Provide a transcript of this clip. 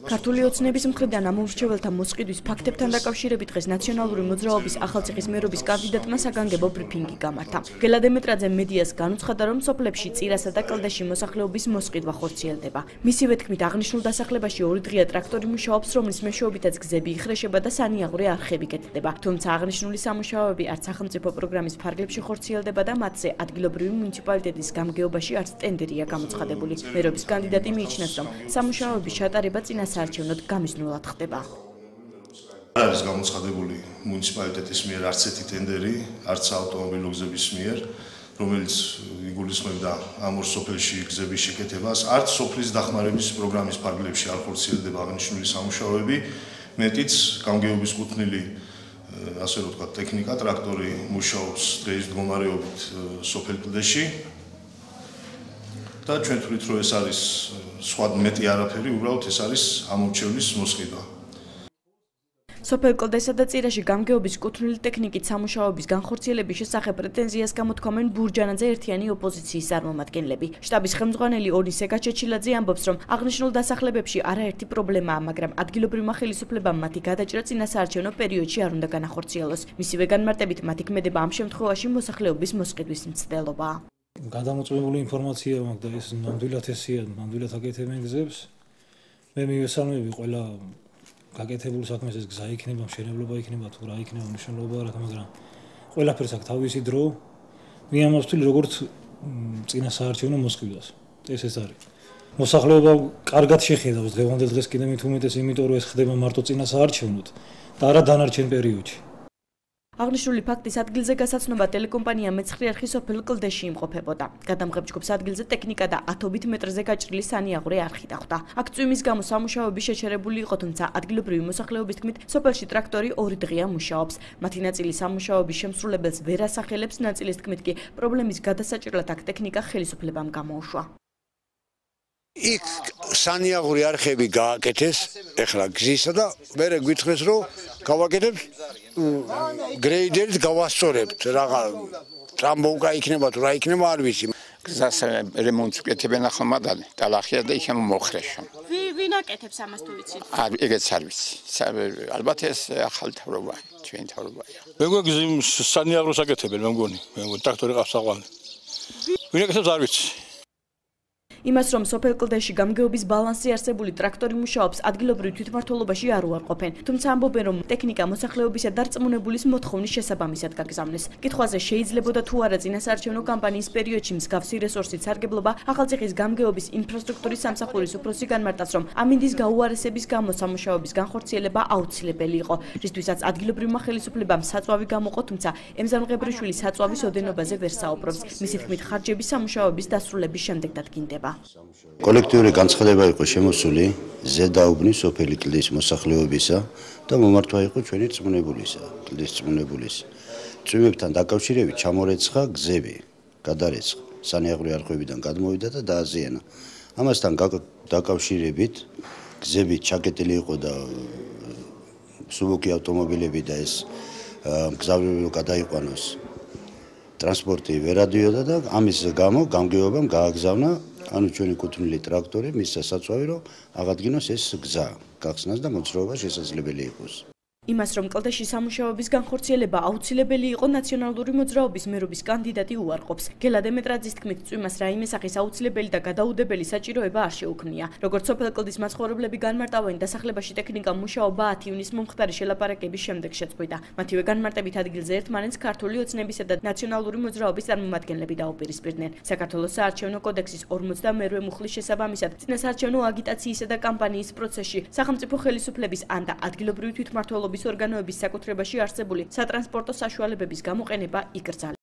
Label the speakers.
Speaker 1: ქართული ოცნების მხრიდან ამომრჩეველთა მოსყიდვის ფაქტებთან დაკავშირებით დღეს ნაციონალური მოძრაობის ახალციხის მერობის კანდიდატმა საგანგებო ბრიფინგი გამართა. გელა დემეტრაძე მედიას განუცხადა, რომ სოფლებში წირასა და კლდეში მოსახლეობის მოსყიდვა ხორციელდება. მისივე თქმით, აღნიშნულ დასახლებაში 2 დღეა ტრაქტორი მუშაობს, რომლის მეშვეობითაც გზები იხრეშება და სანიაღვრე არხები კეთდება. თუმცა აღნიშნული სამუშაოები არც სახელმწიფო პროგრამის ფარგლებში ხორციელდება და მათზე ადგილობრივი მუნიციპალიტეტის გამგეობაში არც ტენდერია გამოცხადებული. მერობის კანდიდატი მიიჩნევს, რომ სამუშაოების ჩატარება წინასაარჩევნოდ გამიზნულად ხდება.
Speaker 2: არ არის გამოცხადებული მუნიციპალიტეტის მიერ არც ერთი ტენდერი, არც ავტომობილო გზების მიერ, რომელიც იგულისხმებდა ამ ორ სოფელში გზების შეკეთებას, არც სოფლის დახმარების პროგრამის ფარგლებში არ ხორციელდება აღნიშნული სამუშაოები, მეტიც გამგეობის კუთვნილი ასე რომ ვთქვათ, ტექნიკა, ტრაქტორი მუშაობს დღეის მდგომარეობით სოფელ კლდეში და ჩვენ ვთვლით, რომ ეს არის სხვა მეტი არაფერი, უბრალოდ ეს არის ამორჩევლის მოსყიდვა.
Speaker 1: სოფელ კლდესა და წირაში გამგეობის კუთვნილი ტექნიკით სამუშაოების განხორციელების შესახებ პრეტენზიას გამოთქვამენ ბურჯანაძე ერთიანი ოპოზიციის წარმომადგენლები. შტაბის ხელმძღვანელი ონისე გაჩეჩილაძე ამბობს, რომ აღნიშნულ დასახლებებში არაერთი პრობლემაა, მაგრამ ადგილობრივმა ხელისუფლებამ მათი გადაჭრა წინასაარჩევნო პერიოდში არ უნდა განახორციელოს. მისივე განმარტებით მათი ქმედება ამ შემთხვევაში მოსახლეობის მოსყიდვის მცდელობაა.
Speaker 3: გადამოწმებული ინფორმაცია მაქვს და ეს ნამდვილად ესია, ნამდვილად აკეთებენ გზებს. მე მივესალმები ყველა გაკეთებულ საქმეს, ეს გზა იქნება, მშენებლობა იქნება, თუ რა იქნება, მნიშვნელობა არა, მაგრამ ყველაფერს აქვს თავისი დრო. მე ამას ვთვლი როგორც წინასაარჩევნო მოსყიდვას. ეს არის. მოსახლეობა კარგად შეხედავს დღევანდელ დღეს კიდე მით უმეტეს, იმიტომ რომ ეს ხდება მარტო წინასაარჩევნოდ და არა დანარჩენ პერიოდში.
Speaker 1: აღნიშნული ფაქტის ადგილზე გასაცნობა ტელეკომპანია მეცხრე არხი სოფელ კლდეში იმყოფებოდა. გადამღებ ჯგუფს ადგილზე ტექნიკა და 10 მეტრზე გაჭრილი სანიაღვრე არხი დახვდა. აქ წვიმის გამო სამუშაოები შეჩერებული იყო, თუმცა ადგილობრივი მოსახლეობის თქმით, სოფელში ტრაქტორი 2 დღეა მუშაობს. მათი ნაწილი სამუშაოების შემსრულებელს ვერ ასახელებს, ნაწილის თქმით კი პრობლემის გადასაჭრელად აქ ტექნიკა ხელისუფლებამ გამოუშვა.
Speaker 4: იქ სანიაღვრე არხები გააკეთეს, ეხლა გზისა და მე გვითხრეს, რომ გავაკეთებ გრეიდერით გავასწორებთ, რაღა ტრამბოვკა იქნება თუ რა იქნება არ ვიცი.
Speaker 5: გზას რემონტს ვკეთებენ ახლა მადანი, დალახია და იქ მოხრეშო.
Speaker 1: ვინ აკეთებს ამას თუ ვიცი?
Speaker 5: ეგეც არ ვიცი. ალბათ ეს ახალი თავრობა, ჩვენი თავრობაა.
Speaker 6: მე მგონი სანიაღვროს აკეთებენ, მე მგონი ტრაქტორი ყავს აღვანი. ვინ აკეთებს არ ვიცი.
Speaker 1: იმას, რომ სოფელ კლდეში გამგეობის ბალანსი არსებული ტრაქტორი მუშაობს, ადგილობრივ თვითმმართველობაში არ უარყოფენ. თუმცა ამბობენ, რომ ტექნიკა მოსახლეობისა დარწმუნებულის მოთხოვნის შესაბამისად გაგზავნეს. კითხვაზე შეიძლებოდა თუ არა წინასაარჩევნო კამპანიის პერიოდში მსგავსი რესურსით სარგებლობა, ახალციხის გამგეობის ინფრასტრუქტურის სამსახურის უფროსი განმარტავს, რომ ამინდის გაუარესების გამო სამუშაოების განხორციელება აუცილებელი იყო, რისთვისაც ადგილობრივმა ხელისუფლებამ საწვავი გამოყო, თუმცა ემზამღებრიშვილის საწვავის ოდენობაზე ვერ საუბრობს. მისი თქმით, ხარჯები სამუშაოების დასრულების შემდეგ დადგინდება.
Speaker 7: კოლექტიური განცხადება იყო შემოსული ზედაუბნის სოფელი კლდის მოსახლეობისა და მომართვა იყო ჩვენი წმუნებულისა, კლდის წმუნებულისა. წვიმებთან დაკავშირებით ჩამორეცხა გზები, გადარეცხა, სანიაღვრე არხებიდან გადმოვიდა და დააზიანა. ამასთან დაკავშირებით გზები ჩაკეტილი იყო და სუბუქი ავტომობილები და ეს მგზავრები გადაიყვანოს. ტრანსპორტი ვერ ადიოდა და ამის გამო გამგეობამ გააგზავნა ანუ ჩვენი კუთვნილი ტრაქტორი მისცა საწვავი, რომ აღადგინოს ეს გზა, გახსნას და მოძრაობა შესაძლებელი იყოს.
Speaker 1: იმას, რომ კლდეში სამუშაოების განხორციელება აუცილებელი იყო, ნაციონალური მოძრაობის მერობის კანდიდატი უარყოფს. გელა დემეტრაძის თქმით, წვიმას რაიმე სახის აუცილებელი და გადაუდებელი საჭიროება არ შეუქმნია. როგორც სოფელ კლდის მაცხოვრებლები განმარტავენ, დასახლებაში ტექნიკა მუშაობა 10 ივნისს მომხდარი შელაპარაკების შემდეგ შეწყვიტა. მათივე განმარტებით ადგილზე ერთმანეთს ქართული ოცნებისა და ნაციონალური მოძრაობის წარმომადგენლები დაუპირისპირდნენ. საქართველოს საარჩევნო კოდექსის 42-მე მუხლის შესაბამისად, წინასაარჩევნო აგიტაციისა და კამპანიის პროცესში სახელმწიფო ხელისუფლების ან და ადგილობრივი თვითმმართველობის ორგანოების საკუთრებაში არსებული სატრანსპორტო საშუალებების გამოყენება იკრძალება.